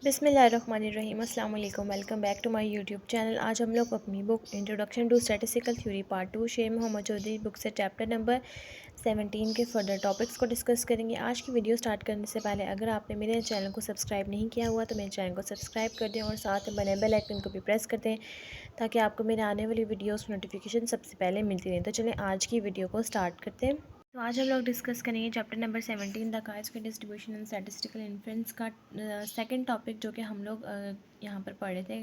बिस्मिल्लाहिर्रहमानिर्रहीम। अस्सलाम वालेकुम। Welcome back to my YouTube channel. आज हम लोग अपनी book introduction to statistical theory part 2 Sheikh Mohammad Chaudhry book से चैप्टर नंबर 17 के फर्दर टॉपिक्स को डिस्कस करेंगे। आज की वीडियो स्टार्ट करने से पहले अगर आपने मेरे चैनल को सब्सक्राइब नहीं किया हुआ तो मेरे चैनल को सब्सक्राइब कर दें और साथ में बने बेल आइकन को भी प्रेस कर दें ताकि आपको मेरे आने वाली वीडियोज़ की नोटिफिकेशन सबसे पहले मिलती रहे। तो चलें आज की वीडियो को स्टार्ट करते हैं। तो आज हम लोग डिस्कस करेंगे chapter number 17 the chi-square distribution and statistical inference का सेकंड टॉपिक जो कि हम लोग यहाँ पर पढ़े थे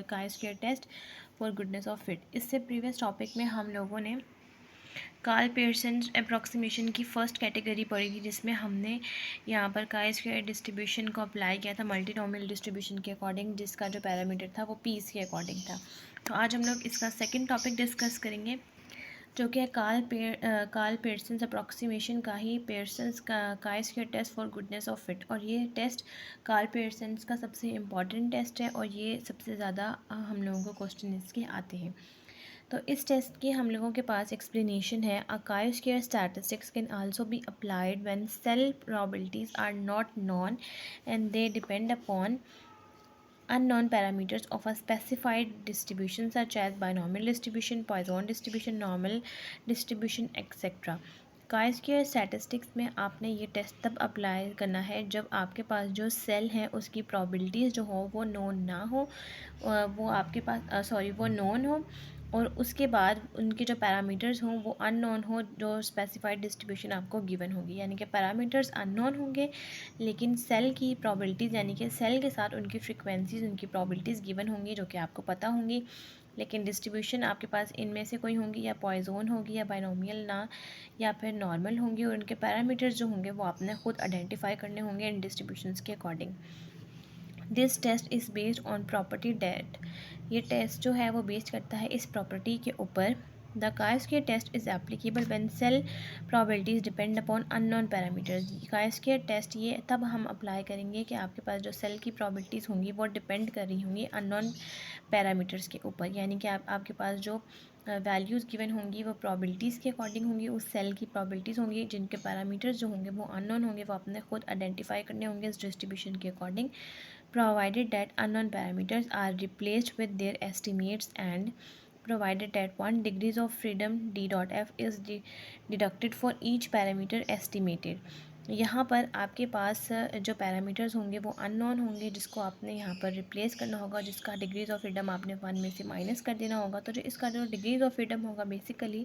chi-square test for goodness of fit. इससे प्रीवियस टॉपिक में हम लोगों ने कार्ल पियर्सन अप्रॉक्सीमेशन की फ़र्स्ट कैटेगरी पढ़ी थी जिसमें हमने यहाँ पर chi-square डिस्ट्रीब्यूशन को अप्लाई किया था मल्टीनोमियल डिस्ट्रीब्यूशन के अकॉर्डिंग, जिसका जो पैरामीटर था वो पीस के अकॉर्डिंग था। तो आज हम लोग इसका सेकेंड टॉपिक डिस्कस करेंगे जो कि है कार्ल पियर्सन अप्रॉक्सीमेशन का ही पियर्सन्स का chi-square test for goodness of fit. और ये टेस्ट कार्ल पियर्सन का सबसे इम्पॉर्टेंट टेस्ट है और ये सबसे ज़्यादा हम लोगों को क्वेश्चन इसके आते हैं। तो इस टेस्ट की हम लोगों के पास एक्सप्लेनेशन है। A chi-square statistics can also be applied when cell probabilities are not known and they depend upon unknown parameters of a specified distribution such as binomial distribution, Poisson distribution, normal distribution, etc. chi-square statistics में आपने ये test तब apply करना है जब आपके पास जो cell हैं उसकी प्रोबेबिलिटीज़ जो हो वो नोन ना हो, वो आपके पास वो नोन हो और उसके बाद उनके जो पैरामीटर्स हों वो अननोन हो जो स्पेसिफाइड डिस्ट्रीब्यूशन आपको गिवन होगी। यानी कि पैरामीटर्स अननोन होंगे लेकिन सेल की प्रोबेबिलिटीज़ यानी कि सेल के साथ उनकी फ्रीक्वेंसीज उनकी प्रोबेबिलिटीज़ गिवन होंगी जो कि आपको पता होंगी, लेकिन डिस्ट्रीब्यूशन आपके पास इनमें से कोई होंगी या पॉइजन होगी या बाइनोमियल ना या फिर नॉर्मल होंगी और उनके पैरामीटर्स जो होंगे वो आपने खुद आइडेंटिफाई करने होंगे इन डिस्ट्रीब्यूशंस के according. This test is based on property that. ये टेस्ट जो है वो बेस्ड करता है इस प्रॉपर्टी के ऊपर। The chi-square test is applicable when cell probabilities depend upon unknown parameters. chi-square test ये तब हम अप्लाई करेंगे कि आपके पास जो सेल की प्रोबेबिलिटीज़ होंगी वो डिपेंड कर रही होंगी अननोन पैरामीटर्स के ऊपर। यानी कि आपके पास जो वैल्यूज़ गिवन होंगी वो प्रोबेबिलिटीज़ के अकॉर्डिंग होंगी, उस सेल की प्रोबेबिलिटीज़ होंगी जिनके पैरामीटर्स जो होंगे वो अननोन होंगे, वो आपने खुद आइडेंटिफाई करने होंगे इस डिस्ट्रीब्यूशन के according, provided that unknown parameters are replaced with their estimates and provided that 1 degrees of freedom d dot f is deducted for each parameter estimated। यहाँ पर आपके पास जो पैरामीटर्स होंगे वो अननोन होंगे जिसको आपने यहाँ पर रिप्लेस करना होगा, जिसका डिग्रीज ऑफ फ्रीडम आपने 1 में से माइनस कर देना होगा। तो जो इसका जो डिग्रीज ऑफ फ्रीडम होगा बेसिकली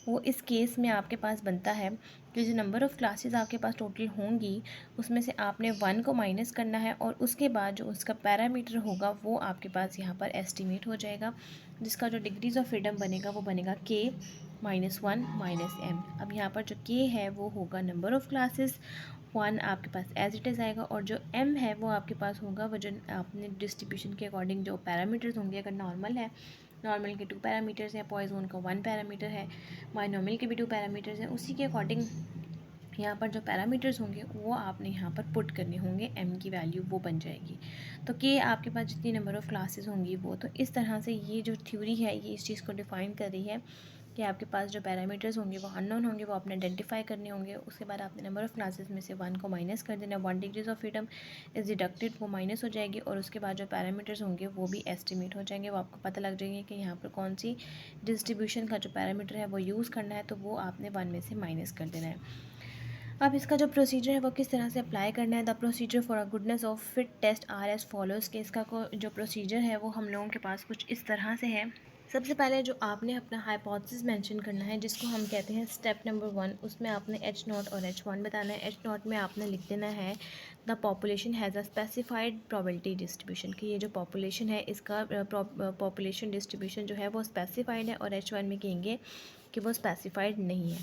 वो इस केस में आपके पास बनता है कि जो नंबर ऑफ़ क्लासेस आपके पास टोटल होंगी उसमें से आपने 1 को माइनस करना है और उसके बाद जो उसका पैरामीटर होगा वो आपके पास यहाँ पर एस्टिमेट हो जाएगा, जिसका जो डिग्रीज ऑफ फ्रीडम बनेगा वो बनेगा k -1 -m। अब यहाँ पर जो k है वो होगा नंबर ऑफ़ क्लासेस, 1 आपके पास एज इट इज़ आएगा और जो m है वो आपके पास होगा वो जो आपने डिस्ट्रीब्यूशन के अकॉर्डिंग जो पैरामीटर्स होंगे। अगर नॉर्मल है, नॉर्मल के 2 पैरामीटर्स हैं, पॉइजन का 1 पैरामीटर है, बाइनोमियल के भी 2 पैरामीटर्स हैं, उसी के अकॉर्डिंग यहाँ पर जो पैरामीटर्स होंगे वो आपने यहाँ पर पुट करने होंगे, m की वैल्यू वो बन जाएगी। तो k आपके पास जितनी नंबर ऑफ़ क्लासेस होंगी वो, तो इस तरह से ये जो थ्योरी है ये इस चीज़ को डिफ़ाइन कर रही है कि आपके पास जो पैरामीटर्स होंगे वो अननोन होंगे, वो आपने आइडेंटिफाई करने होंगे। उसके बाद आपने नंबर ऑफ़ क्लासेस में से 1 को माइनस कर देना, 1 degrees of freedom is deducted, वो माइनस हो जाएगी और उसके बाद जो पैरामीटर्स होंगे वो भी एस्टिमेट हो जाएंगे। वो आपको पता लग जाएंगे कि यहाँ पर कौन सी डिस्ट्रीब्यूशन का जो पैरामीटर है वो यूज़ करना है, तो वो आपने 1 में से माइनस कर देना है। अब इसका जो प्रोसीजर है वो किस तरह से अप्लाई करना है। The procedure for a goodness of fit test are as follows. कि इसका जो प्रोसीजर है वो हम लोगों के पास कुछ इस तरह से है। सबसे पहले जो आपने अपना हाइपोथेसिस मेंशन करना है जिसको हम कहते हैं स्टेप नंबर 1, उसमें आपने H0 और H1 बताना है। H0 में आपने लिख देना है the population has a specified probability distribution, कि ये जो पॉपुलेशन है इसका पॉपुलेशन डिस्ट्रीब्यूशन जो है वो स्पेसिफाइड है, और H1 में कहेंगे कि वो स्पेसिफाइड नहीं है।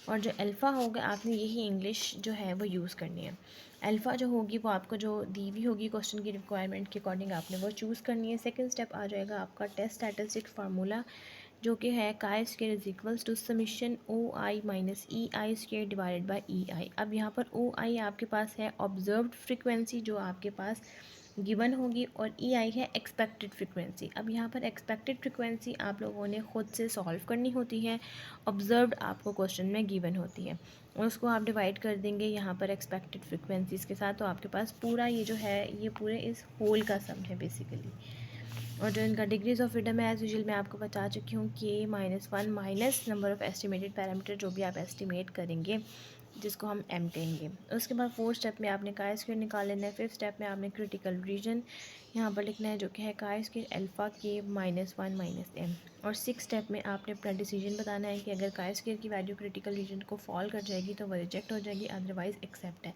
और जो अल्फ़ा होगा आपने यही इंग्लिश जो है वो यूज़ करनी है। अल्फ़ा जो होगी वो आपको जो दी हुई होगी क्वेश्चन की रिक्वायरमेंट के अकॉर्डिंग आपने वो चूज़ करनी है। सेकंड स्टेप आ जाएगा आपका टेस्ट स्टैटिस्टिक फार्मूला जो कि है chi-square is equals to summation OI minus EI² divided by EI। अब यहाँ पर OI आपके पास है ऑब्जर्व्ड फ्रिक्वेंसी जो आपके पास गिवन होगी और ई आई है एक्सपेक्टेड फ्रिक्वेंसी। अब यहाँ पर एक्सपेक्टेड फ्रिक्वेंसी आप लोगों ने ख़ुद से सॉल्व करनी होती है, ऑब्जर्व्ड आपको क्वेश्चन में गिवन होती है और उसको आप डिवाइड कर देंगे यहाँ पर एक्सपेक्टेड फ्रिक्वेंसीज़ के साथ, तो आपके पास पूरा ये जो है ये पूरे इस होल का सम है बेसिकली। और जो इनका डिग्रीज ऑफ फ्रीडम है एज यूजुअल मैं आपको बता चुकी हूँ कि -1 minus number of estimated parameter जो भी आप एस्टिमेट करेंगे जिसको हम m कहेंगे। उसके बाद 4th स्टेप में आपने काई स्क्वायर निकाल लेना है। 5th स्टेप में आपने क्रिटिकल रीजन यहाँ पर लिखना है जो कि है काई स्क्वायर अल्फ़ा के -1 - m। और 6th स्टेप में आपने अपना डिसीजन बताना है कि अगर काई स्क्वायर की वैल्यू क्रिटिकल रीजन को फॉल कर जाएगी तो वो रिजेक्ट हो जाएगी, अदरवाइज़ एक्सेप्ट है।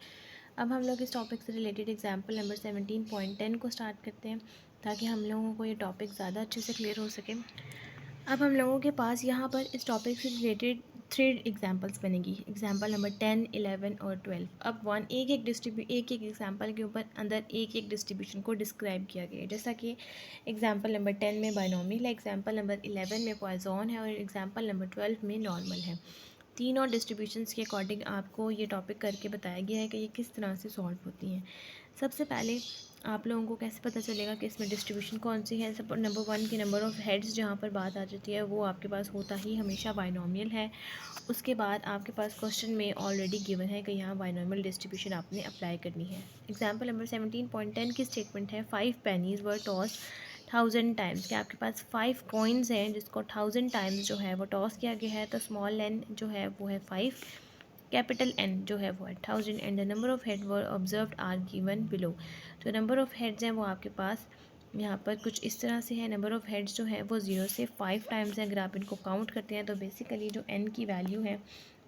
अब हम लोग इस टॉपिक से रिलेटेड एग्जाम्पल नंबर 17.10 को स्टार्ट करते हैं ताकि हम लोगों को ये टॉपिक ज़्यादा अच्छे से क्लियर हो सके। अब हम लोगों के पास यहाँ पर इस टॉपिक से रिलेटेड 3 एग्जांपल्स बनेगी, एग्जांपल नंबर 10, 11 और 12। अब एक एक एग्जांपल के ऊपर अंदर एक एक डिस्ट्रीब्यूशन को डिस्क्राइब किया गया है, जैसा कि एग्जांपल नंबर 10 में बायनॉमियल है, एग्जांपल नंबर 11 में पॉइज़न है और एग्जांपल नंबर 12 में नॉर्मल है। तीन और डिस्ट्रीब्यूशंस के अकॉर्डिंग आपको ये टॉपिक करके बताया गया है कि ये किस तरह से सॉल्व होती हैं। सबसे पहले आप लोगों को कैसे पता चलेगा कि इसमें डिस्ट्रीब्यूशन कौन सी है। सब नंबर 1 की नंबर ऑफ़ हेड्स जहाँ पर बात आ जाती है वो आपके पास होता ही हमेशा बायनॉमियल है। उसके बाद आपके पास क्वेश्चन में ऑलरेडी गिवन है कि यहाँ बायनॉमियल डिस्ट्रीब्यूशन आपने अप्लाई करनी है। एग्जाम्पल नंबर 17.10 की स्टेटमेंट है 5 pennies वर टॉस 1000 टाइम्स, कि आपके पास 5 कॉइन्स हैं जिसको 1000 टाइम्स जो है वो टॉस किया गया है, तो स्मॉल n जो है वो है 5, कैपिटल N जो है वो है 1000 and the number of head were observed are given below. जो नंबर ऑफ़ हेड्स हैं वो आपके पास यहाँ पर कुछ इस तरह से है। नंबर ऑफ़ हेड्स जो है वो 0 से 5 टाइम्स है। अगर आप इनको काउंट करते हैं तो बेसिकली जो n की वैल्यू है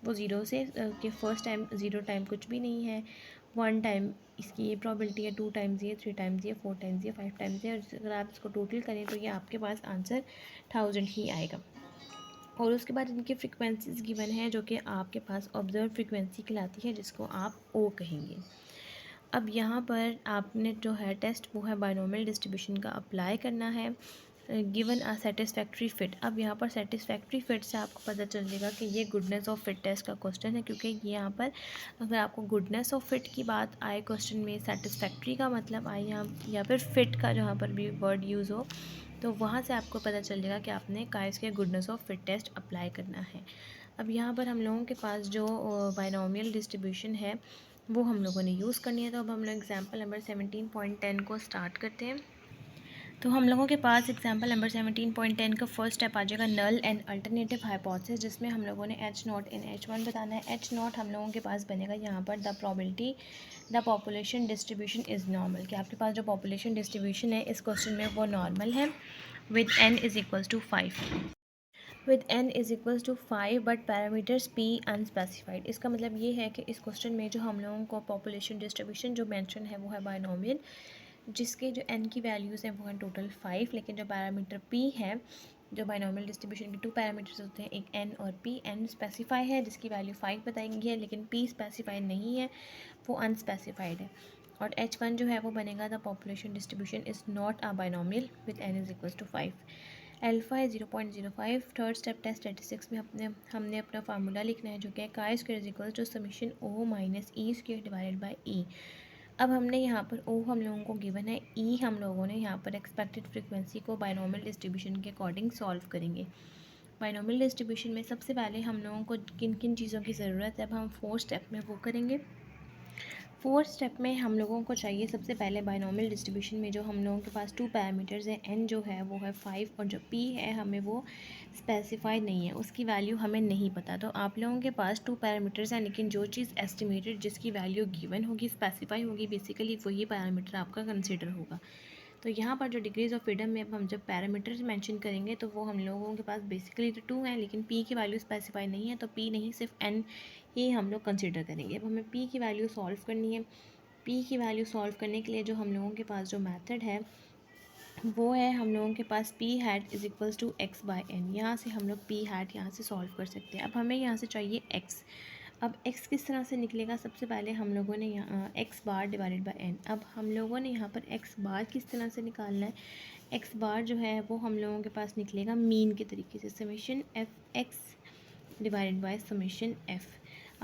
वो 0 से के फर्स्ट टाइम 0 टाइम कुछ भी नहीं है, 1 टाइम इसकी ये प्रॉबिलिटी है, 2 टाइम्स ये, 3 टाइम्स ये, 4 टाइम्स ये, 5 टाइम्स ये, और अगर आप इसको टोटल करें तो ये आपके पास आंसर 1000 ही आएगा। और उसके बाद इनकी फ्रिक्वेंसीज गिवन है जो कि आपके पास ऑब्जर्व फ्रिक्वेंसी कहलाती है, जिसको आप ओ कहेंगे। अब यहाँ पर आपने जो है टेस्ट वो है बायनॉमियल डिस्ट्रीब्यूशन का अप्लाई करना है, गिवन अ सेटिस्फैक्ट्री फिट। अब यहाँ पर सेटिस्फैक्ट्री फिट से आपको पता चल जाएगा कि ये गुडनेस ऑफ फिट टेस्ट का क्वेश्चन है, क्योंकि ये यहाँ पर अगर आपको गुडनेस ऑफ फिट की बात आए क्वेश्चन में, सेटिस्फैक्ट्री का मतलब आए यहाँ या फिर फिट का जहाँ पर भी वर्ड यूज़ हो, तो वहाँ से आपको पता चल जाएगा कि आपने काइस के goodness of fit test apply करना है। अब यहाँ पर हम लोगों के पास जो बायनॉमियल डिस्ट्रीब्यूशन है वो हम लोगों ने यूज़ करनी है। तो अब हम लोग एग्जाम्पल नंबर 17.10 को स्टार्ट करते हैं। तो हम लोगों के पास एग्जाम्पल नंबर 17.10 का फर्स्ट स्टेप आ जाएगा नल एंड अल्टरनेटिव हाइपोथेसिस, जिसमें हम लोगों ने H0 इन H1 बताना है। H0 हम लोगों के पास बनेगा यहाँ पर the probability the population distribution is normal, कि आपके पास जो पॉपुलेशन डिस्ट्रीब्यूशन है इस क्वेश्चन में वो नॉर्मल है with n is equals to 5, with n is equals to 5 but parameters p unspecified. इसका मतलब ये है कि इस क्वेश्चन में जो हम लोगों को पॉपुलेशन डिस्ट्रीब्यूशन जो मेंशन है वो है बायनॉमियल, जिसके जो n की वैल्यूज़ हैं वो हैं टोटल 5, लेकिन जो पैरामीटर p है, जो बायनॉमियल डिस्ट्रीब्यूशन के 2 पैरामीटर्स होते हैं, एक n और p। n स्पेसिफाई है जिसकी वैल्यू 5 बताई गई है, लेकिन p स्पेसिफाई नहीं है, वो अनस्पेसिफाइड है। और H1 जो है वो बनेगा the population distribution is not a binomial with n is equals to 5। Alpha है 0.05। थर्ड स्टेप टेस्ट स्टैटिस्टिक्स में हमने अपना फार्मूला लिखना है जो कि chi square is equal to summation O minus E square divided by E. अब हमने यहाँ पर ओ हम लोगों को गिवन है, ई हम लोगों ने यहाँ पर एक्सपेक्टेड फ्रीक्वेंसी को बायनॉमियल डिस्ट्रीब्यूशन के अकॉर्डिंग सॉल्व करेंगे। बायनॉमियल डिस्ट्रीब्यूशन में सबसे पहले हम लोगों को किन किन चीज़ों की ज़रूरत है, अब हम 4th स्टेप में वो करेंगे। 4th स्टेप में हम लोगों को चाहिए सबसे पहले बायनॉमियल डिस्ट्रीब्यूशन में जो हम लोगों के पास 2 पैरामीटर्स हैं, n जो है वो है 5 और जो p है हमें वो स्पेसिफाई नहीं है, उसकी वैल्यू हमें नहीं पता। तो आप लोगों के पास 2 पैरामीटर्स हैं, लेकिन जो चीज़ एस्टिमेटेड जिसकी वैल्यू गिवन होगी, स्पेसिफाई होगी, बेसिकली वही पैरामीटर आपका कंसिडर होगा। तो यहाँ पर जो डिग्रीज ऑफ फ्रीडम में अब हम जब पैरामीटर्स मेंशन करेंगे तो वो हम लोगों के पास बेसिकली तो 2 हैं, लेकिन p की वैल्यू स्पेसिफाई नहीं है, तो p नहीं सिर्फ n ही हम लोग कंसिडर करेंगे। अब हमें p की वैल्यू सॉल्व करनी है। p की वैल्यू सॉल्व करने के लिए जो हम लोगों के पास जो मेथड है वो है, हम लोगों के पास p hat is equals to x by n। यहाँ से हम लोग p हैट यहाँ से सॉल्व कर सकते हैं। अब हमें यहाँ से चाहिए x। अब x किस तरह से निकलेगा, सबसे पहले हम लोगों ने यहाँ x bar divided by n। अब हम लोगों ने यहाँ पर x बार किस तरह से निकालना है, x बार जो है वो हम लोगों के पास निकलेगा मीन के तरीके से, summation f x divided by summation f।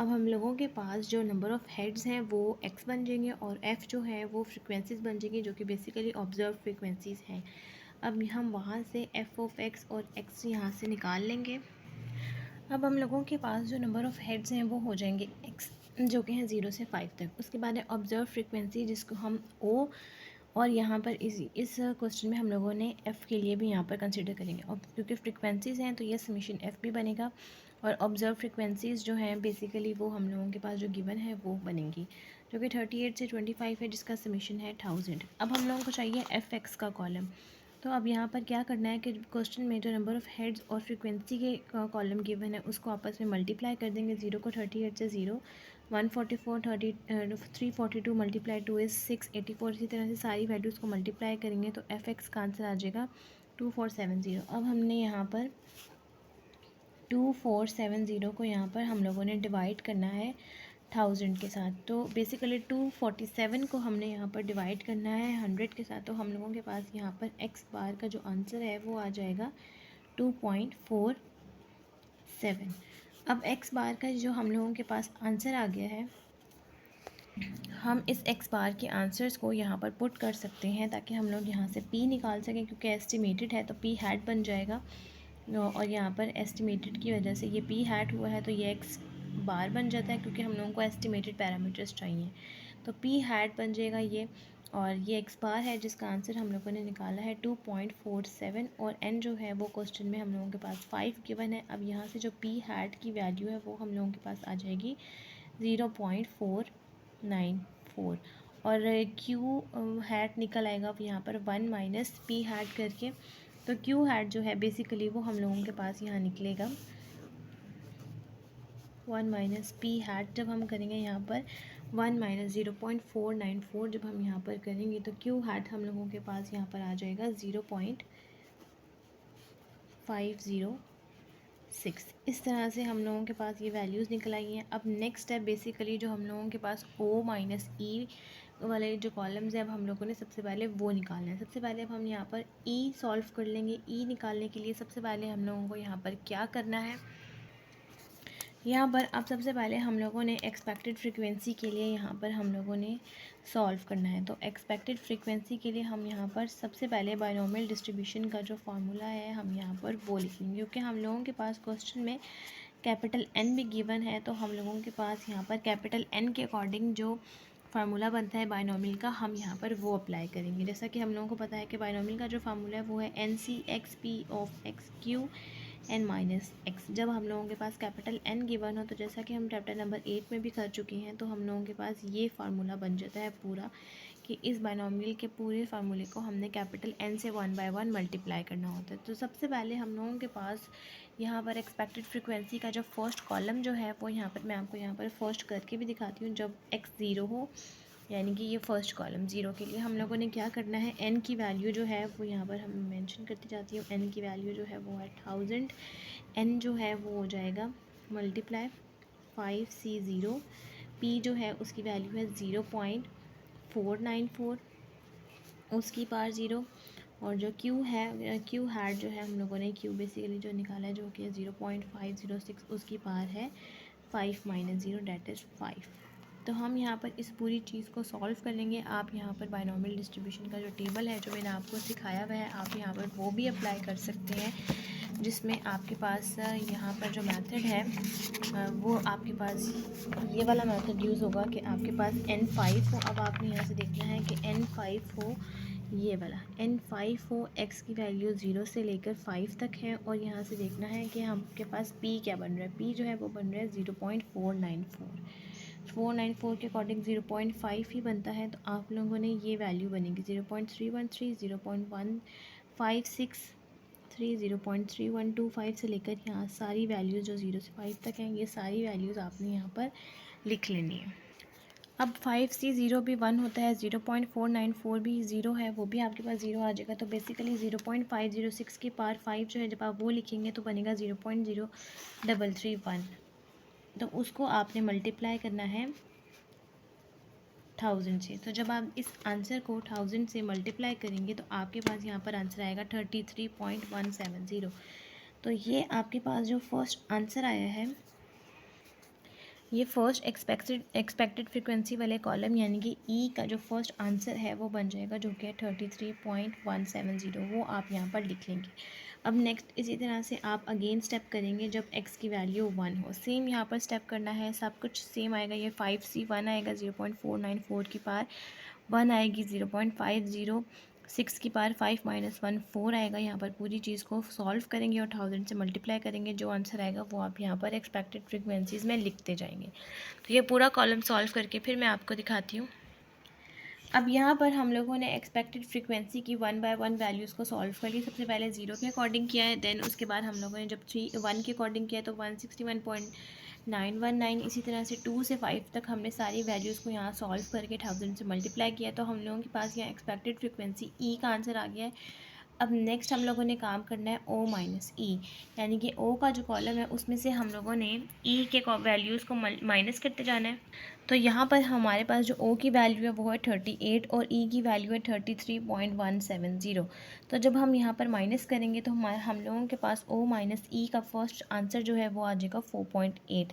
अब हम लोगों के पास जो नंबर ऑफ़ हेड्स हैं वो x बन जाएंगे और f जो है वो फ्रिक्वेंसीज़ बन जाएंगी जो कि बेसिकली ऑब्जर्व फ्रिक्वेंसीज़ हैं। अब हम वहाँ से f ऑफ x और x यहाँ से निकाल लेंगे। अब हम लोगों के पास जो नंबर ऑफ़ हेड्स हैं वो हो जाएंगे x, जो कि हैं 0 से 5 तक। उसके बाद है ऑब्जर्व फ्रिक्वेंसी, जिसको हम o, और यहाँ पर इस क्वेश्चन में हम लोगों ने f के लिए भी यहाँ पर कंसिडर करेंगे, और क्योंकि फ्रिक्वेंसीज़ हैं तो ये समीशन f भी बनेगा। और ऑब्जर्व फ्रिक्वेंसीज़ जो हैं बेसिकली वो हम लोगों के पास जो गिवन है वो बनेंगी, जो कि 38 से 25 है, जिसका समीशन है 1000। अब हम लोगों को चाहिए एफ एक्स का कॉलम। तो अब यहाँ पर क्या करना है कि क्वेश्चन में जो नंबर ऑफ़ हेड्स और फ्रिक्वेंसी के कॉलम गिवन है उसको आपस में मल्टीप्लाई कर देंगे। 0 को 38 से 0, 144 342 मल्टीप्लाई 2 इज़ 684। इसी तरह से सारी वैल्यूज़ को मल्टीप्लाई करेंगे तो एफ एक्स का आंसर आ जाएगा 2470। अब हमने यहाँ पर 2470 को यहाँ पर हम लोगों ने डिवाइड करना है 1000 के साथ। तो बेसिकली 247 को हमने यहाँ पर डिवाइड करना है 100 के साथ। तो हम लोगों के पास यहाँ पर x बार का जो आंसर है वो आ जाएगा 2.47। अब x बार का जो हम लोगों के पास आंसर आ गया है, हम इस x बार के आंसर्स को यहाँ पर पुट कर सकते हैं ताकि हम लोग यहाँ से p निकाल सकें, क्योंकि एस्टिमेटेड है तो p हैट बन जाएगा। और यहाँ पर एस्टिमेटेड की वजह से ये p हैट हुआ है तो ये x बार बन जाता है, क्योंकि हम लोगों को एस्टिमेटेड पैरामीटर्स चाहिए। तो p हैट बन जाएगा ये, और ये x बार है जिसका आंसर हम लोगों ने निकाला है 2.47। और n जो है वो क्वेश्चन में हम लोगों के पास 5 गिवन है। अब यहाँ से जो p हैट की वैल्यू है वो हम लोगों के पास आ जाएगी 0.494, और q हैट निकल आएगा अब यहाँ पर 1 माइनस p हैट करके। तो q हैट जो है बेसिकली वो हम लोगों के पास यहाँ निकलेगा 1 माइनस p हैट। जब हम करेंगे यहाँ पर 1 माइनस 0.494 जब हम यहाँ पर करेंगे तो q हैट हम लोगों के पास यहाँ पर आ जाएगा 0.506। इस तरह से हम लोगों के पास ये वैल्यूज़ निकल आई हैं। अब नेक्स्ट है बेसिकली जो हम लोगों के पास o माइनस e वाले जो कॉलम्स हैं, अब हम लोगों ने सबसे पहले वो निकालना है। सबसे पहले अब हम यहाँ पर e सॉल्व कर लेंगे। e निकालने के लिए सबसे पहले हम लोगों को यहाँ पर क्या करना है, यहाँ पर अब सबसे पहले हम लोगों ने एक्सपेक्टेड फ्रीक्वेंसी के लिए यहाँ पर हम लोगों ने सॉल्व करना है। तो एक्सपेक्टेड फ्रीक्वेंसी के लिए हम यहाँ पर सबसे पहले बायनोमियल डिस्ट्रीब्यूशन का जो फार्मूला है हम यहाँ पर वो लिखेंगे, क्योंकि हम लोगों के पास क्वेश्चन में कैपिटल N भी गिवन है। तो हम लोगों के पास यहाँ पर कैपिटल N के अकॉर्डिंग जो फार्मूला बनता है बायनोमियल का, हम यहाँ पर वो अप्लाई करेंगे। जैसा कि हम लोगों को पता है कि बायनोमियल का जो फार्मूला है वो है NC(x)P of x³ n minus x। जब हम लोगों के पास कैपिटल N गिवन हो, तो जैसा कि हम चैप्टर नंबर 8 में भी कर चुके हैं, तो हम लोगों के पास ये फार्मूला बन जाता है पूरा कि इस बायनोमियल के पूरे फार्मूले को हमने कैपिटल N से 1 बाय 1 मल्टीप्लाई करना होता है। तो सबसे पहले हम लोगों के पास यहाँ पर एक्सपेक्टेड फ्रीक्वेंसी का जो फर्स्ट कॉलम जो है वो यहाँ पर मैं आपको यहाँ पर फर्स्ट करके भी दिखाती हूँ। जब x 0 हो, यानी कि ये फर्स्ट कॉलम 0 के लिए हम लोगों ने क्या करना है, n की वैल्यू जो है वो यहाँ पर हम मेंशन करती जाती हूँ। n की वैल्यू जो है वो है 1000। n जो है वो हो जाएगा मल्टीप्लाई 5c0। p जो है उसकी वैल्यू है 0.494 उसकी पार 0, और जो q है q हैट जो है हम लोगों ने q बेसिकली जो निकाला है जो कि 0.506 उसकी पार है 5 माइनस 0 डेट इज़ 5। तो हम यहाँ पर इस पूरी चीज़ को सॉल्व कर लेंगे। आप यहाँ पर बायनोमियल डिस्ट्रीब्यूशन का जो टेबल है जो मैंने आपको सिखाया हुआ है, आप यहाँ पर वो भी अप्लाई कर सकते हैं, जिसमें आपके पास यहाँ पर जो मेथड है वो आपके पास ये वाला मेथड यूज़ होगा कि आपके पास n5 हो। अब आपने यहाँ से देखना है कि n5 हो, ये वाला n5 हो, x की वैल्यू 0 से लेकर 5 तक है, और यहाँ से देखना है कि आपके पास p क्या बन रहा है। p जो है वो बन रहा है 0.494 के अकॉर्डिंग 0.5 ही बनता है। तो आप लोगों ने ये वैल्यू बनेगी 0.313, 0.156 0.3125 से लेकर यहाँ सारी वैल्यूज़ जो 0 से 5 तक हैं, ये सारी वैल्यूज़ आपने यहाँ पर लिख लेनी है। अब 5c0 भी 1 होता है, 0.494 भी 0 है, वो भी आपके पास 0 आ जाएगा। तो बेसिकली 0.506 के पार 5 जो है जब आप वो लिखेंगे तो बनेगा 0.0331। तो उसको आपने मल्टीप्लाई करना है 1000 से। तो जब आप इस आंसर को 1000 से मल्टीप्लाई करेंगे तो आपके पास यहाँ पर आंसर आएगा 33.170। तो ये आपके पास जो फर्स्ट आंसर आया है ये फर्स्ट एक्सपेक्टेड फ्रीक्वेंसी वाले कॉलम यानी कि ई का जो फर्स्ट आंसर है वो बन जाएगा, जो कि है 33.170, वो आप यहाँ पर लिख लेंगे। अब नेक्स्ट इसी तरह से आप अगेन स्टेप करेंगे जब x की वैल्यू 1 हो, सेम यहाँ पर स्टेप करना है, सब कुछ सेम आएगा। ये 5c 1 आएगा 0.494 की पार 1 आएगी 0.50, 6 की पार 5 - 1 4 आएगा। यहाँ पर पूरी चीज़ को सॉल्व करेंगे और 1000 से मल्टीप्लाई करेंगे, जो आंसर आएगा वो आप यहाँ पर एक्सपेक्टेड फ्रीक्वेंसीज़ में लिखते जाएंगे। तो ये पूरा कॉलम सॉल्व करके फिर मैं आपको दिखाती हूँ। अब यहाँ पर हम लोगों ने एक्सपेक्टेड फ्रीक्वेंसी की 1 बाय 1 वैल्यूज़ को सॉल्व कर ली। सबसे पहले 0 के अकॉर्डिंग किया है, देन उसके बाद हम लोगों ने जब 1 के अकॉर्डिंग किया तो 161.919, इसी तरह से 2 से 5 तक हमने सारी वैल्यूज़ को यहाँ सॉल्व करके 1000 से मल्टीप्लाई किया, तो हम लोगों के पास यहाँ एक्सपेक्टेड फ्रीक्वेंसी ई का आंसर आ गया है। अब नेक्स्ट हम लोगों ने काम करना है ओ माइनस ई, यानी कि ओ का जो कॉलम है उसमें से हम लोगों ने ई के वैल्यूज़ को माइनस करते जाना है। तो यहाँ पर हमारे पास जो ओ की वैल्यू है वो है 38 और ई की वैल्यू है 33.170। तो जब हम यहाँ पर माइनस करेंगे तो हम लोगों के पास ओ माइनस ई का फर्स्ट आंसर जो है वो आ जाएगा 4.8।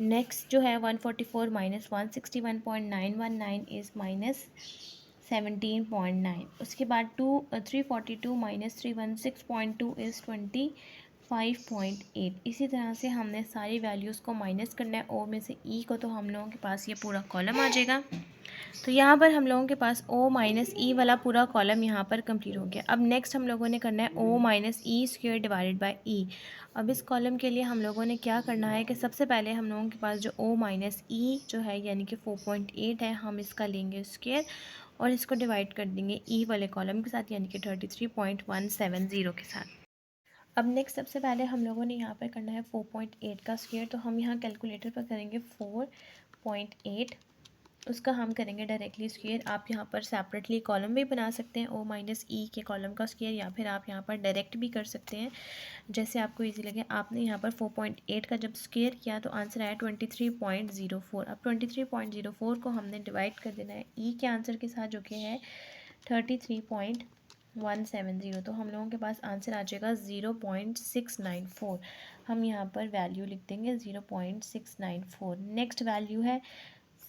नेक्स्ट जो है 144 - 161.919 इज़ -17.9। उसके बाद 342 - 316.2 इज़ 25.8। इसी तरह से हमने सारी वैल्यूज़ को माइनस करना है ओ में से ई को, तो हम लोगों के पास ये पूरा कॉलम आ जाएगा। तो यहाँ पर हम लोगों के पास ओ माइनस ई वाला पूरा कॉलम यहाँ पर कंप्लीट हो गया। अब नेक्स्ट हम लोगों ने करना है O minus E square divided by E. अब इस कॉलम के लिए हम लोगों ने क्या करना है कि सबसे पहले हम लोगों के पास जो ओ माइनस ई जो है यानी कि 4.8 है, हम इसका लेंगे स्क्वायर और इसको डिवाइड कर देंगे ई वाले कॉलम के साथ यानी कि 33.170 के साथ। अब नेक्स्ट सबसे पहले हम लोगों ने यहाँ पर करना है 4.8 का स्क्वायर, तो हम यहाँ कैलकुलेटर पर करेंगे 4.8, उसका हम करेंगे डायरेक्टली स्क्वायर। आप यहाँ पर सेपरेटली कॉलम भी बना सकते हैं ओ माइनस ई के कॉलम का स्क्वायर, या फिर आप यहाँ पर डायरेक्ट भी कर सकते हैं, जैसे आपको इजी लगे। आपने यहाँ पर 4.8 का जब स्क्वायर किया तो आंसर आया 23.04। अब 23.04 को हमने डिवाइड कर देना है ई के आंसर के साथ, जो कि है 33.170। तो हम लोगों के पास आंसर आ जाएगा 0.694। हम यहाँ पर वैल्यू लिख देंगे 0.694। नेक्स्ट वैल्यू है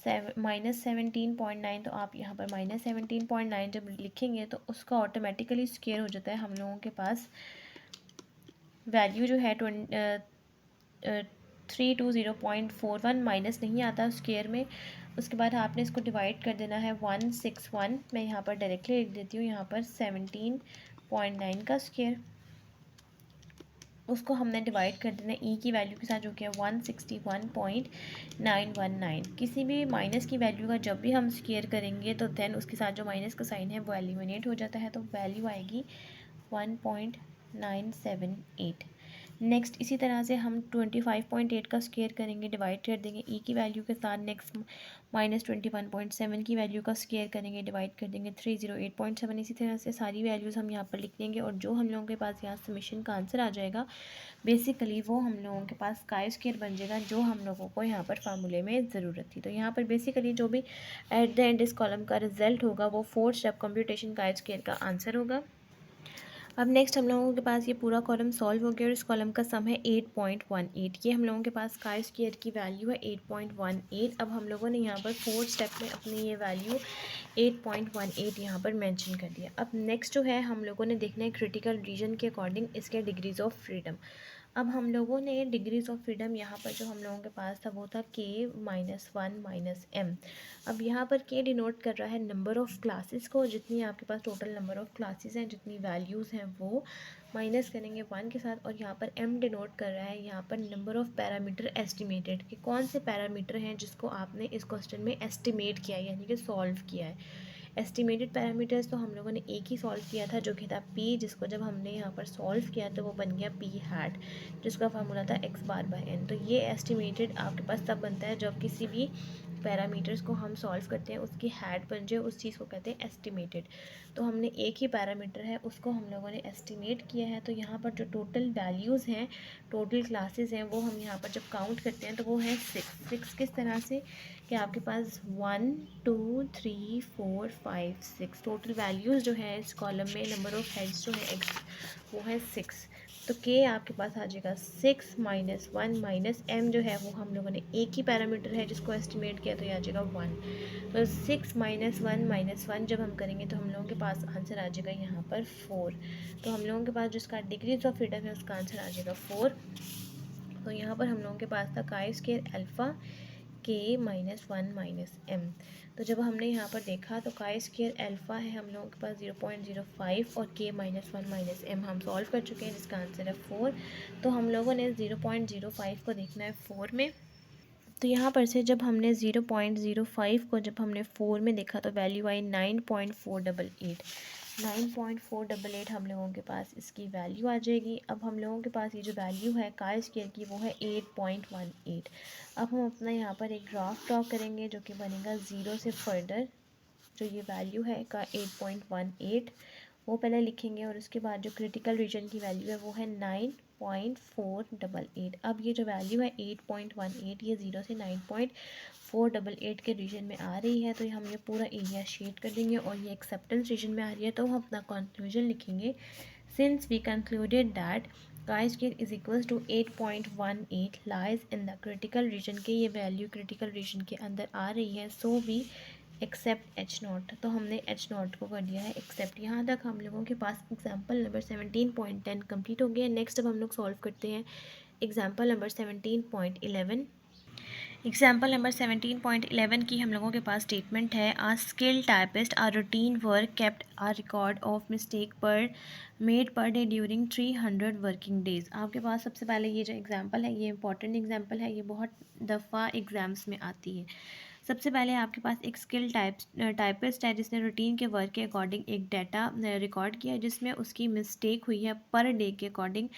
-17.9, तो आप यहाँ पर -17.9 जब लिखेंगे तो उसका ऑटोमेटिकली स्क्वायर हो जाता है। हम लोगों के पास वैल्यू जो है 320.41 माइनस नहीं आता स्क्वायर में। उसके बाद आपने इसको डिवाइड कर देना है 161, मैं यहाँ पर डायरेक्टली लिख देती हूँ, यहाँ पर 17.9 का स्क्वायर, उसको हमने डिवाइड कर देना ई की वैल्यू के साथ, जो कि है 161.919। किसी भी माइनस की वैल्यू का जब भी हम स्क्वायर करेंगे तो देन उसके साथ जो माइनस का साइन है वो एलिमिनेट हो जाता है, तो वैल्यू आएगी 1.978। नेक्स्ट इसी तरह से हम 25.8 का स्क्वायर करेंगे, डिवाइड कर देंगे ई की वैल्यू के साथ। नेक्स्ट -21.7 की वैल्यू का स्क्वायर करेंगे, डिवाइड कर देंगे 308.7। इसी तरह से सारी वैल्यूज़ हम यहाँ पर लिख देंगे और जो हम लोगों के पास यहाँ समीशन का आंसर आ जाएगा बेसिकली वो हम लोगों के पास काई स्क्वायर बन जाएगा, जो हम लोगों को यहाँ पर फार्मूले में ज़रूरत थी। तो यहाँ पर बेसिकली जो भी एट द एंड इस कॉलम का रिजल्ट होगा वो 4 स्टेप कंप्यूटेशन काई स्क्वायर का आंसर होगा। अब नेक्स्ट हम लोगों के पास ये पूरा कॉलम सॉल्व हो गया और इस कॉलम का सम है 8.18। ये हम लोगों के पास काई स्क्वायर की वैल्यू है 8.18। अब हम लोगों ने यहाँ पर 4 स्टेप में अपनी ये वैल्यू 8.18 यहाँ पर मेंशन कर दिया। अब नेक्स्ट जो है हम लोगों ने देखना है क्रिटिकल रीजन के अकॉर्डिंग इसके डिग्रीज़ ऑफ फ्रीडम। अब हम लोगों ने डिग्रीज़ ऑफ फ्रीडम यहाँ पर जो हम लोगों के पास था वो था K-1 - M। अब यहाँ पर K डिनोट कर रहा है नंबर ऑफ़ क्लासेस को, जितनी आपके पास टोटल नंबर ऑफ़ क्लासेस हैं, जितनी वैल्यूज़ हैं वो माइनस करेंगे 1 के साथ। और यहाँ पर M डिनोट कर रहा है यहाँ पर नंबर ऑफ़ पैरामीटर एस्टिमेटेड, कि कौन से पैरामीटर हैं जिसको आपने इस क्वेश्चन में एस्टिमेट किया है यानी कि सॉल्व किया है। एस्टिमेटेड पैरामीटर्स तो हम लोगों ने एक ही सॉल्व किया था, जो कि था P, जिसको जब हमने यहाँ पर सॉल्व किया तो वो बन गया P हैट, जिसका फार्मूला था x⁴/n। तो ये एस्टिमेटेड आपके पास तब बनता है जब किसी भी पैरामीटर्स को हम सॉल्व करते हैं उसकी हैट बन जाए, उस चीज़ को कहते हैं एस्टिमेटेड। तो हमने एक ही पैरामीटर है उसको हम लोगों ने एस्टिमेट किया है। तो यहाँ पर जो टोटल वैल्यूज़ हैं, टोटल क्लासेस हैं, वो हम यहाँ पर जब काउंट करते हैं तो वो है 6। किस तरह से कि आपके पास 1 2 3 4 5 6 टोटल वैल्यूज़ जो है इस कॉलम में, नंबर ऑफ़ हेड्स जो है x वो है 6। तो के आपके पास आ जाएगा 6 माइनस 1 माइनस एम जो है वो हम लोगों ने एक ही पैरामीटर है जिसको एस्टिमेट किया, तो ये आ जाएगा 1। तो 6 माइनस 1 माइनस 1 जब हम करेंगे तो हम लोगों के पास आंसर आ जाएगा यहाँ पर 4। तो हम लोगों के पास जिसका डिग्रीज ऑफ फ्रीडम है उसका आंसर आ जाएगा 4। तो यहाँ पर हम लोगों के पास था काई स्क्वायर अल्फ़ा के माइनस 1 माइनस एम। तो जब हमने यहाँ पर देखा तो काई स्क्वायर अल्फ़ा है हम लोगों के पास 0.05 और के माइनस 1 माइनस एम हम सॉल्व कर चुके हैं जिसका आंसर है 4। तो हम लोगों ने 0.05 को देखना है 4 में। तो यहाँ पर से जब हमने 0.05 को जब हमने 4 में देखा तो वैल्यू आई 9.488। 9.488 हम लोगों के पास इसकी वैल्यू आ जाएगी। अब हम लोगों के पास ये जो वैल्यू है काई स्क्वायर की वो है 8.18। अब हम अपना यहाँ पर एक ग्राफ ड्रॉ करेंगे जो कि बनेगा 0 से फर्दर जो ये वैल्यू है का 8.18 वो पहले लिखेंगे और उसके बाद जो क्रिटिकल रीजन की वैल्यू है वो है 9.488। अब ये जो वैल्यू है 8.18 ये 0 से 9.488 के रीजन में आ रही है, तो हम ये पूरा एरिया शेड कर देंगे और ये एक्सेप्टेंस रीजन में आ रही है। तो हम अपना कंक्लूजन लिखेंगे, since we concluded that chi square is equals to 8.18 lies in the critical region के ये वैल्यू क्रिटिकल रीजन के अंदर आ रही है, so we accept H naught. तो हमने एच नॉट को कर दिया है एक्सेप्ट। यहाँ तक हम लोगों के पास एग्जाम्पल नंबर 17.10 कंप्लीट हो गया। नेक्स्ट अब हम लोग सॉल्व करते हैं एग्जाम्पल नंबर 17.11। एग्जाम्पल नंबर 17.11 की हम लोगों के पास स्टेटमेंट है, a skill typist a routine work kept a record of mistake per made per day during 300 working days. आपके पास सबसे पहले ये जो एग्जाम्पल है ये इंपॉर्टेंट एग्जाम्पल है, ये बहुत दफ़ा एग्ज़ाम्स में आती है। सबसे पहले आपके पास एक स्किल टाइपिस्ट है जिसने रूटीन के वर्क के अकॉर्डिंग एक डाटा रिकॉर्ड किया है जिसमें उसकी मिस्टेक हुई है पर डे के अकॉर्डिंग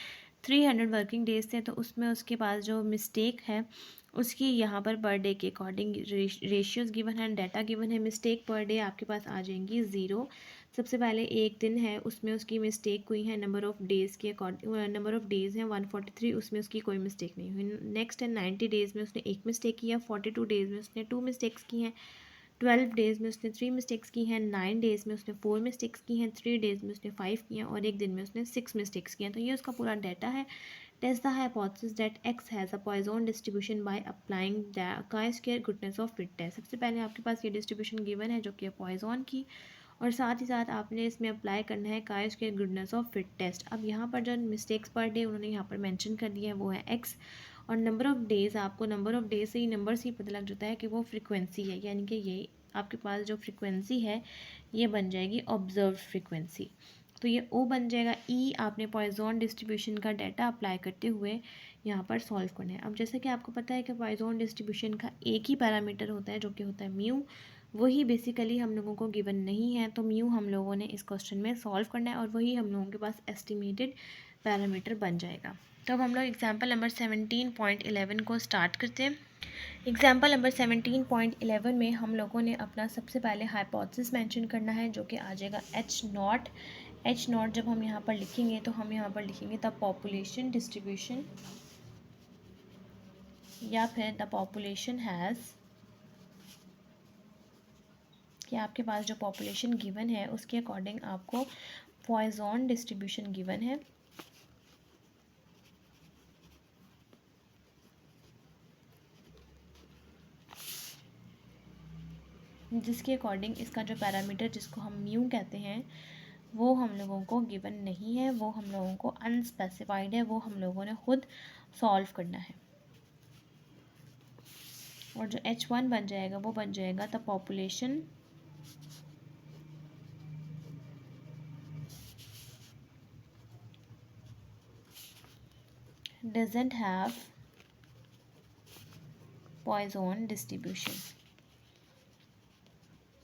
300 वर्किंग डेज थे। तो उसमें उसके पास जो मिस्टेक है उसकी यहाँ पर डे के अकॉर्डिंग रेशियोज़ गिवन है, डाटा गिवन है। मिस्टेक पर डे आपके पास आ जाएंगी 0। सबसे पहले एक दिन है उसमें उसकी मिस्टेक हुई है नंबर ऑफ़ डेज़ के अकॉर्डिंग, नंबर ऑफ़ डेज़ हैं 143, उसमें उसकी कोई मिस्टेक नहीं हुई। नेक्स्ट है 90 डेज़ में उसने एक मिस्टेक की है, 42 डेज़ में उसने 2 मिस्टेक्स की हैं, 12 डेज़ में उसने 3 मिस्टेक्स की हैं, 9 डेज़ में उसने 4 मिस्टेक्स की हैं, 3 डेज़ में उसने 5 की हैं और एक दिन में उसने 6 मिस्टेक्स की हैं। तो ये उसका पूरा डाटा है। Test the hypothesis that X has a Poisson distribution by applying the chi square goodness of fit test. सबसे पहले आपके पास ये डिस्ट्रीब्यूशन गिवन है जो कि पॉइजन की, और साथ ही साथ आपने इसमें अप्लाई करना है chi square goodness of fit test. अब यहाँ पर जो मिस्टेक्स पर डे उन्होंने यहाँ पर मेंशन कर दिया है वो है एक्स, और नंबर ऑफ़ डेज़ आपको नंबर ऑफ़ डेज से ही नंबर से ही पता लग जाता है कि वो फ्रिक्वेंसी है, यानी कि ये आपके पास जो फ्रिक्वेंसी है ये बन जाएगी ऑब्जर्व फ्रिक्वेंसी। तो ये ओ बन जाएगा। ई आपने पॉइजन डिस्ट्रीब्यूशन का डाटा अप्लाई करते हुए यहाँ पर सॉल्व करना है। अब जैसे कि आपको पता है कि पॉइजन डिस्ट्रीब्यूशन का एक ही पैरामीटर होता है जो कि होता है म्यू, वही बेसिकली हम लोगों को गिवन नहीं है, तो म्यू हम लोगों ने इस क्वेश्चन में सॉल्व करना है और वही हम लोगों के पास एस्टिमेटेड पैरामीटर बन जाएगा। तो अब हम लोग एग्जाम्पल नंबर 17.11 को स्टार्ट करते हैं। एग्जाम्पल नंबर 17.11 में हम लोगों ने अपना सबसे पहले हाइपोथेसिस मेंशन करना है जो कि आ जाएगा एच नॉट। एच नॉट जब हम यहाँ पर लिखेंगे तो हम यहाँ पर लिखेंगे द पॉपुलेशन डिस्ट्रीब्यूशन या फिर द पॉपुलेशन हैज़, कि आपके पास जो पॉपुलेशन गिवन है उसके अकॉर्डिंग आपको पॉइजन डिस्ट्रीब्यूशन गिवन है जिसके अकॉर्डिंग इसका जो पैरामीटर जिसको हम म्यू कहते हैं वो हम लोगों को गिवन नहीं है, वो हम लोगों को अनस्पेसिफाइड है, वो हम लोगों ने खुद सॉल्व करना है। और जो H1 बन जाएगा वो बन जाएगा the population doesn't have Poisson distribution.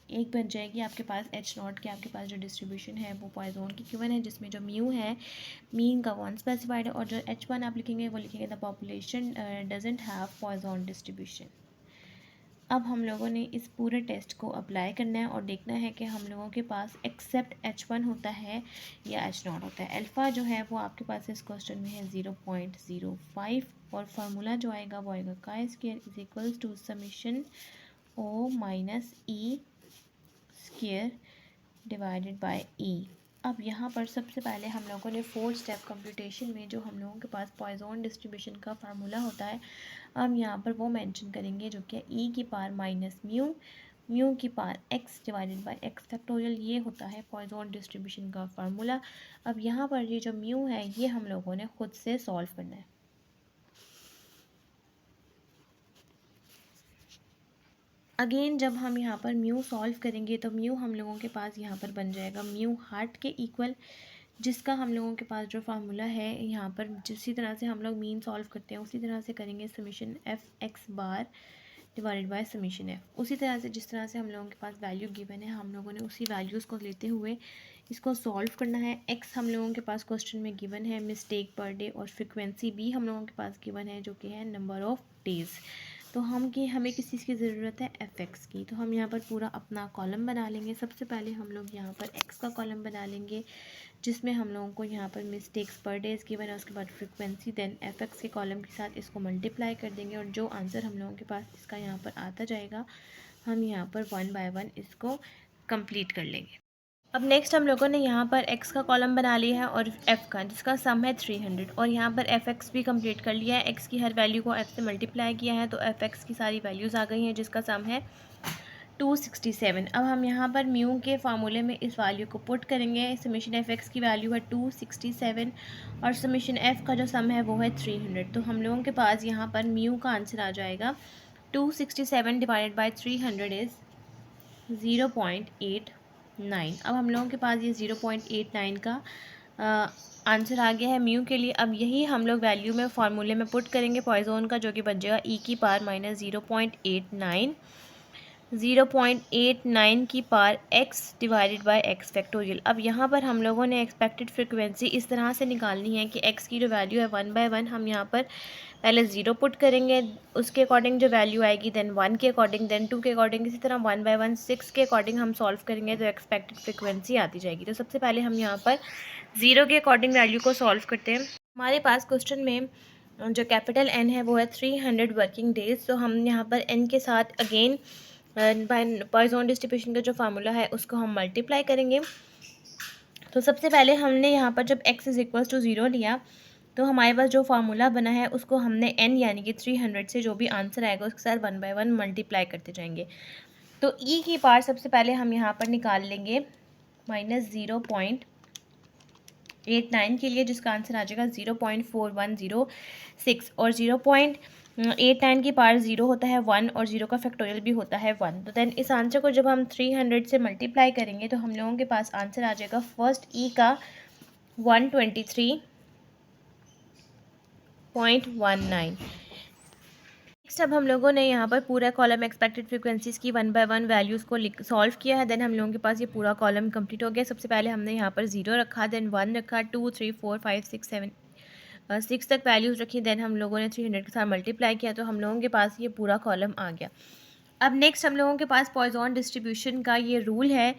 एक बन जाएगी आपके पास एच नॉट के, आपके पास जो डिस्ट्रीब्यूशन है वो पॉइजन की गिवन है जिसमें जो म्यू है मीन का वन स्पेसिफाइड है, और जो H1 आप लिखेंगे वो लिखेंगे the population doesn't have Poisson distribution. अब हम लोगों ने इस पूरे टेस्ट को अप्लाई करना है और देखना है कि हम लोगों के पास एक्सेप्ट H1 होता है या H नॉट होता है। अल्फ़ा जो है वो आपके पास इस क्वेश्चन में है 0.05 और फार्मूला जो आएगा वो आएगा chi square is equals to summation O minus E square divided by E. अब यहाँ पर सबसे पहले हम लोगों ने 4 स्टेप कंप्यूटेशन में जो हम लोगों के पास पॉइजन डिस्ट्रीब्यूशन का फार्मूला होता है, हम यहाँ पर वो मेंशन करेंगे, जो कि ई की पावर माइनस म्यू की power x divided by x factorial, ये होता है पॉइजन डिस्ट्रीब्यूशन का फार्मूला। अब यहाँ पर ये जो म्यू है ये हम लोगों ने खुद से सॉल्व करना है। अगेन जब हम यहाँ पर म्यू सॉल्व करेंगे तो म्यू हम लोगों के पास यहाँ पर बन जाएगा म्यू हार्ट के इक्वल, जिसका हम लोगों के पास जो फार्मूला है यहाँ पर जिसी तरह से हम लोग मीन सॉल्व करते हैं उसी तरह से करेंगे, summation F x bar divided by summation F. उसी तरह से जिस तरह से हम लोगों के पास वैल्यू गिवन है हम लोगों ने उसी वैल्यूज़ को लेते हुए इसको सॉल्व करना है। एक्स हम लोगों के पास क्वेश्चन में गिवन है मिस्टेक पर डे, और फ्रिक्वेंसी भी हम लोगों के पास गिवन है जो कि है नंबर ऑफ़ डेज़। तो हमें किस चीज़ की ज़रूरत है, एफ एक्स की। तो हम यहाँ पर पूरा अपना कॉलम बना लेंगे। सबसे पहले हम लोग यहाँ पर एक्स का कॉलम बना लेंगे, जिसमें हम लोगों को यहाँ पर मिस्टेक्स पर डेज गिवन है, उसके बाद फ्रिक्वेंसी, देन एफ एक्स के कॉलम के साथ इसको मल्टीप्लाई कर देंगे, और जो आंसर हम लोगों के पास इसका यहाँ पर आता जाएगा हम यहाँ पर 1 बाय 1 इसको कंप्लीट कर लेंगे। अब नेक्स्ट हम लोगों ने यहाँ पर x का कॉलम बना लिया है और f का, जिसका सम है 300, और यहाँ पर fx भी कंप्लीट कर लिया है। x की हर वैल्यू को f से मल्टीप्लाई किया है तो fx की सारी वैल्यूज़ आ गई हैं, जिसका सम है 267। अब हम यहाँ पर म्यू के फार्मूले में इस वैल्यू को पुट करेंगे। समीशन एफ एक्स की वैल्यू है 267 और समीशन एफ का जो सम है वो है 300। तो हम लोगों के पास यहाँ पर म्यू का आंसर आ जाएगा 267 डिवाइडेड बाई 300 इज़ 0.89। अब हम लोगों के पास ये 0.89 का आंसर आ गया है म्यू के लिए। अब यही हम लोग वैल्यू में फार्मूले में पुट करेंगे पॉइजन का, जो कि बच जाएगा ई की पावर माइनस 0.89 की power x divided by x factorial. अब यहाँ पर हम लोगों ने एक्सपेक्टेड फ्रिक्वेंसी इस तरह से निकालनी है कि x की जो वैल्यू है 1 बाय 1 हम यहाँ पर पहले 0 पुट करेंगे, उसके अकॉर्डिंग जो वैल्यू आएगी, देन 1 के अकॉर्डिंग, देन 2 के अकॉर्डिंग, इसी तरह 1 बाय 1 6 के अकॉर्डिंग हम सॉल्व करेंगे तो एक्सपेक्टेड फ्रिक्वेंसी आती जाएगी। तो सबसे पहले हम यहाँ पर 0 के अकॉर्डिंग वैल्यू को सॉल्व करते हैं। हमारे पास क्वेश्चन में जो कैपिटल N है वो है 300 वर्किंग डेज। तो हम यहाँ पर N के साथ अगेन पॉइजन डिस्ट्रीब्यूशन का जो फार्मूला है उसको हम मल्टीप्लाई करेंगे। तो सबसे पहले हमने यहाँ पर जब x इज़ इक्वल्स टू 0 लिया तो हमारे पास जो फार्मूला बना है उसको हमने n यानी कि 300 से जो भी आंसर आएगा उसके साथ 1 बाय 1 मल्टीप्लाई करते जाएंगे। तो e की पावर सबसे पहले हम यहाँ पर निकाल लेंगे माइनस 0.89 के लिए, जिसका आंसर आ जाएगा 0.4106, और 0.89 की पावर 0 होता है 1 और 0 का फैक्टोरियल भी होता है 1। तो देन इस आंसर को जब हम 300 से मल्टीप्लाई करेंगे तो हम लोगों के पास आंसर आ जाएगा फर्स्ट ई का 123.19। नेक्स्ट अब हम लोगों ने यहाँ पर पूरा कॉलम एक्सपेक्टेड फ्रीक्वेंसीज़ की 1 बाय 1 वैल्यूज़ को सॉल्व किया है। देन हम लोगों के पास ये पूरा कॉलम कंप्लीट हो गया। सबसे पहले हमने यहाँ पर 0 रखा, देन 1 रखा, 2 3 4 5 6 7 6 तक वैल्यूज़ रखी, देन हम लोगों ने 300 के साथ मल्टीप्लाई किया तो हम लोगों के पास ये पूरा कॉलम आ गया। अब नेक्स्ट हम लोगों के पास पॉइजन डिस्ट्रीब्यूशन का ये रूल है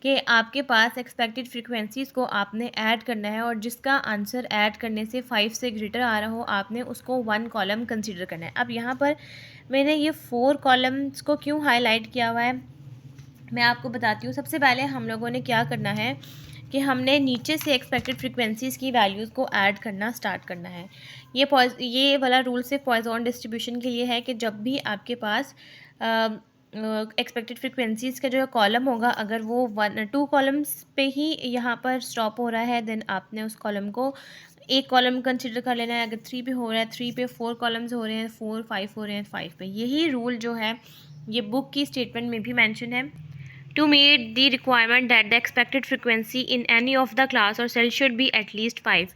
कि आपके पास एक्सपेक्टेड फ्रीक्वेंसीज़ को आपने ऐड करना है, और जिसका आंसर ऐड करने से 5 से ग्रेटर आ रहा हो आपने उसको 1 कॉलम कंसीडर करना है। अब यहाँ पर मैंने ये 4 कॉलम्स को क्यों हाईलाइट किया हुआ है मैं आपको बताती हूँ। सबसे पहले हम लोगों ने क्या करना है कि हमने नीचे से एक्सपेक्टेड फ्रीक्वेंसीज़ की वैल्यूज़ को ऐड करना स्टार्ट करना है। ये वाला रूल सिर्फ पॉइजन डिस्ट्रीब्यूशन के लिए है कि जब भी आपके पास एक्सपेक्टेड फ्रीक्वेंसीज़ का जो कॉलम होगा अगर वो 2 कॉलम्स पे ही यहाँ पर स्टॉप हो रहा है, देन आपने उस कॉलम को एक कॉलम कंसिडर कर लेना है। अगर 3 पे हो रहा है 3 पे, 4 कॉलम्स हो रहे हैं 4, 5 हो रहे हैं 5 पे। यही रूल जो है ये बुक की स्टेटमेंट में भी मेंशन है। To meet the requirement that the expected frequency in any of the class or cell should be at least 5,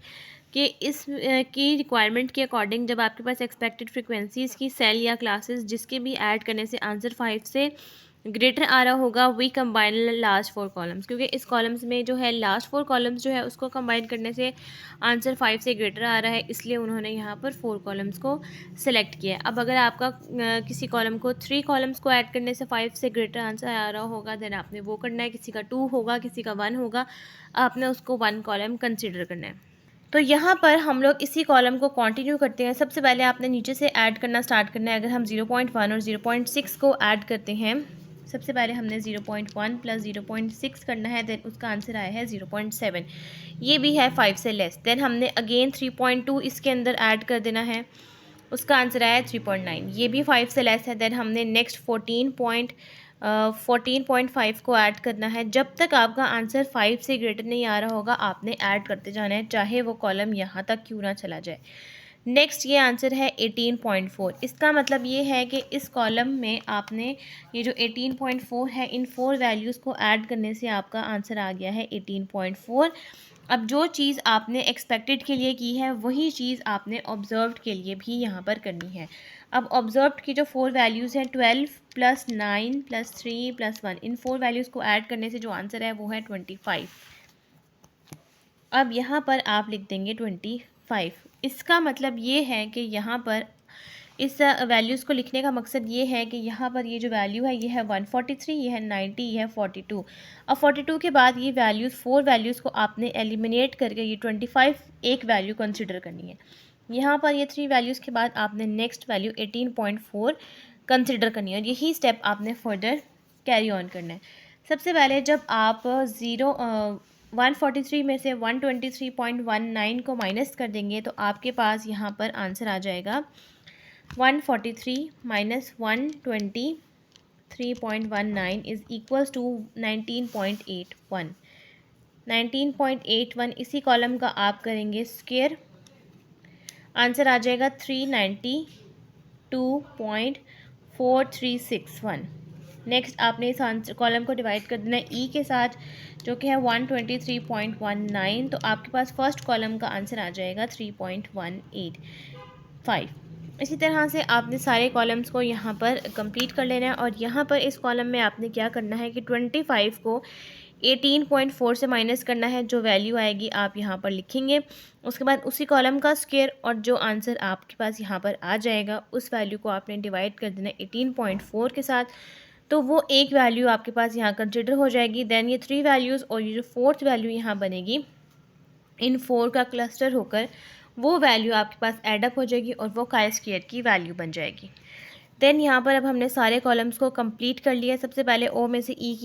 कि इस की रिक्वायरमेंट के अकॉर्डिंग जब आपके पास एक्सपेक्टेड फ्रीक्वेंसीज़ की सेल या क्लासेस जिसके भी ऐड करने से आंसर 5 से ग्रेटर आ रहा होगा वी कंबाइन लास्ट 4 कॉलम्स, क्योंकि इस कॉलम्स में जो है लास्ट 4 कॉलम्स जो है उसको कंबाइन करने से आंसर 5 से ग्रेटर आ रहा है, इसलिए उन्होंने यहाँ पर 4 कॉलम्स को सिलेक्ट किया है। अब अगर आपका किसी कॉलम को 3 कॉलम्स को ऐड करने से 5 से ग्रेटर आंसर आ रहा होगा देन आपने वो करना है। किसी का 2 होगा, किसी का 1 होगा, आपने उसको 1 कॉलम कंसिडर करना है। तो यहाँ पर हम लोग इसी कॉलम को कंटिन्यू करते हैं। सबसे पहले आपने नीचे से ऐड करना स्टार्ट करना है। अगर हम 0.1 और 0.6 को ऐड करते हैं सबसे पहले हमने 0.1 प्लस 0.6 करना है, देन उसका आंसर आया है 0.7। ये भी है 5 से लेस। देन हमने अगेन 3.2 इसके अंदर ऐड कर देना है, उसका आंसर आया है 3.9। ये भी 5 से लेस है। देन हमने नेक्स्ट 14.5 को ऐड करना है। जब तक आपका आंसर 5 से ग्रेटर नहीं आ रहा होगा आपने ऐड करते जाना है, चाहे वो कॉलम यहाँ तक क्यों ना चला जाए। नेक्स्ट ये आंसर है 18.4। इसका मतलब ये है कि इस कॉलम में आपने ये जो 18.4 है, इन 4 वैल्यूज़ को ऐड करने से आपका आंसर आ गया है 18.4। अब जो चीज़ आपने एक्सपेक्टेड के लिए की है वही चीज़ आपने ऑब्जर्व्ड के लिए भी यहाँ पर करनी है। अब ऑब्जर्व्ड की जो 4 वैल्यूज़ हैं 12 प्लस 9 प्लस 3 प्लस 1, इन 4 वैल्यूज़ को ऐड करने से जो आंसर है वो है 25। अब यहाँ पर आप लिख देंगे 25। इसका मतलब ये है कि यहाँ पर इस वैल्यूज़ को लिखने का मकसद ये है कि यहाँ पर ये जो वैल्यू है ये है 143, ये है 90, ये है 42। अब 42 के बाद ये वैल्यूज़ 4 वैल्यूज़ को आपने एलिमिनेट करके ये 25 एक वैल्यू कंसिडर करनी है। यहाँ पर ये 3 वैल्यूज़ के बाद आपने नेक्स्ट वैल्यू 18.4 कंसिडर करनी है और यही स्टेप आपने फर्दर कैरी ऑन करना है। सबसे पहले जब आप 143 में से 123.19 को माइनस कर देंगे तो आपके पास यहाँ पर आंसर आ जाएगा 143 माइनस 123.19 इज़ इक्वल्स टू 19.81। 19.81 इसी कॉलम का आप करेंगे स्क्वायर, आंसर आ जाएगा 392.4361। नेक्स्ट आपने इस आंसर कॉलम को डिवाइड कर देना है ई के साथ जो कि है 123.19, तो आपके पास फर्स्ट कॉलम का आंसर आ जाएगा 3.185। इसी तरह से आपने सारे कॉलम्स को यहाँ पर कंप्लीट कर लेना है और यहाँ पर इस कॉलम में आपने क्या करना है कि 25 को 18.4 से माइनस करना है, जो वैल्यू आएगी आप यहाँ पर लिखेंगे। उसके बाद उसी कॉलम का स्क्वायर और जो आंसर आपके पास यहाँ पर आ जाएगा उस वैल्यू को आपने डिवाइड कर देना 18.4 के साथ, तो वो एक वैल्यू आपके पास यहाँ कंसिडर हो जाएगी। देन ये 3 वैल्यूज़ और ये जो 4th वैल्यू यहाँ बनेगी, इन 4 का क्लस्टर होकर वो वैल्यू आपके पास एडअप हो जाएगी और वो काई स्क्वायर की वैल्यू बन जाएगी। देन यहाँ पर अब हमने सारे कॉलम्स को कंप्लीट कर लिया। सबसे पहले ओ में से ई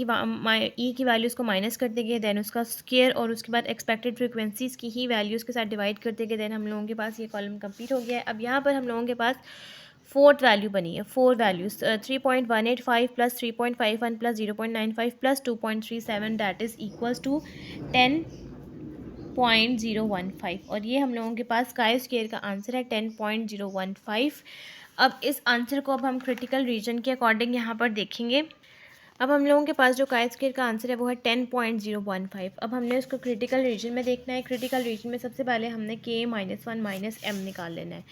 की वैल्यूज़ को माइनस कर देंगे, देन उसका स्क्वायर और उसके बाद एक्सपेक्टेड फ्रीक्वेंसीज़ की ही वैल्यूज़ के साथ डिवाइड कर देंगे। देन हम लोगों के पास ये कॉलम कंप्लीट हो गया है। अब यहाँ पर हम लोगों के पास 4th वैल्यू बनी है, 4 values 3.185 plus 3.51 plus 0.95 plus 2.37 that is equals to 10.015 और ये हम लोगों के पास काई स्क्वायर का आंसर है 10.015। अब इस आंसर को अब हम क्रिटिकल रीजन के अकॉर्डिंग यहाँ पर देखेंगे। अब हम लोगों के पास जो काई स्क्वायर का आंसर है वो है 10.015। अब हमने उसको क्रिटिकल रीजन में देखना है। क्रिटिकल रीजन में सबसे पहले हमने k-1 - m निकाल लेना है।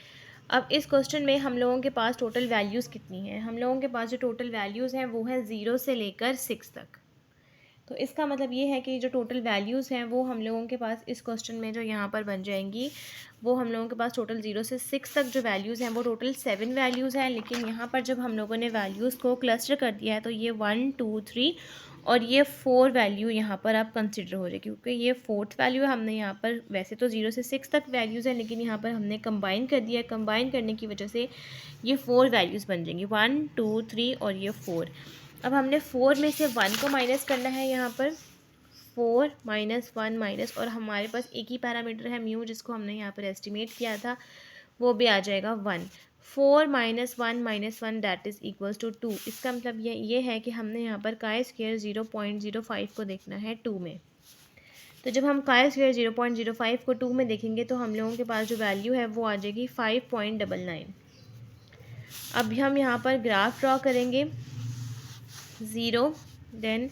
अब इस क्वेश्चन में हम लोगों के पास टोटल वैल्यूज़ कितनी हैं? हम लोगों के पास जो टोटल वैल्यूज़ हैं वो है 0 से लेकर 6 तक। तो इसका मतलब ये है कि जो टोटल वैल्यूज़ हैं वो हम लोगों के पास इस क्वेश्चन में जो यहाँ पर बन जाएंगी वो हम लोगों के पास टोटल 0 से 6 तक जो वैल्यूज़ हैं वो टोटल 7 वैल्यूज़ हैं। लेकिन यहाँ पर जब हम लोगों ने वैल्यूज़ को क्लस्टर कर दिया है तो ये 1, 2, 3 और ये 4 वैल्यू यहाँ पर आप कंसिडर हो जाए, क्योंकि ये 4th वैल्यू है। हमने यहाँ पर वैसे तो 0 से 6 तक वैल्यूज़ हैं लेकिन यहाँ पर हमने कंबाइन कर दिया है। कंबाइन करने की वजह से ये 4 वैल्यूज़ बन जाएंगी, 1, 2, 3 और ये 4। अब हमने 4 में से 1 को माइनस करना है, यहाँ पर 4 - 1 माइनस, और हमारे पास एक ही पैरामीटर है म्यू जिसको हमने यहाँ पर एस्टिमेट किया था, वो भी आ जाएगा 1। 4 - 1 - 1 दैट इज़ इक्वल्स टू 2। इसका मतलब ये है कि हमने यहाँ पर काई स्क्वायर 0.05 को देखना है 2 में। तो जब हम काई स्क्वायर 0.05 को 2 में देखेंगे तो हम लोगों के पास जो वैल्यू है वो आ जाएगी 5.99। अब हम यहाँ पर ग्राफ ड्रॉ करेंगे, 0 देन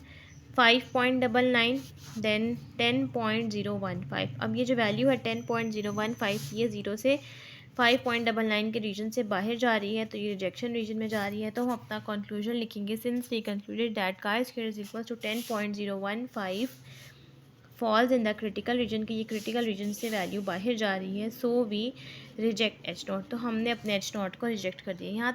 5.99 देन 10.015। अब ये जो वैल्यू है 10.015 ये 0 से 5.99 के रीजन से बाहर जा रही है, तो ये रिजेक्शन रीजन में जा रही है। तो हम अपना कंक्लूजन लिखेंगे, since we concluded that chi square is equal to 10.015 falls in the critical region, की ये क्रिटिकल रीजन से वैल्यू बाहर जा रही है, सो वी रिजेक्ट H0। तो हमने अपने H0 को रिजेक्ट कर दिया। यहाँ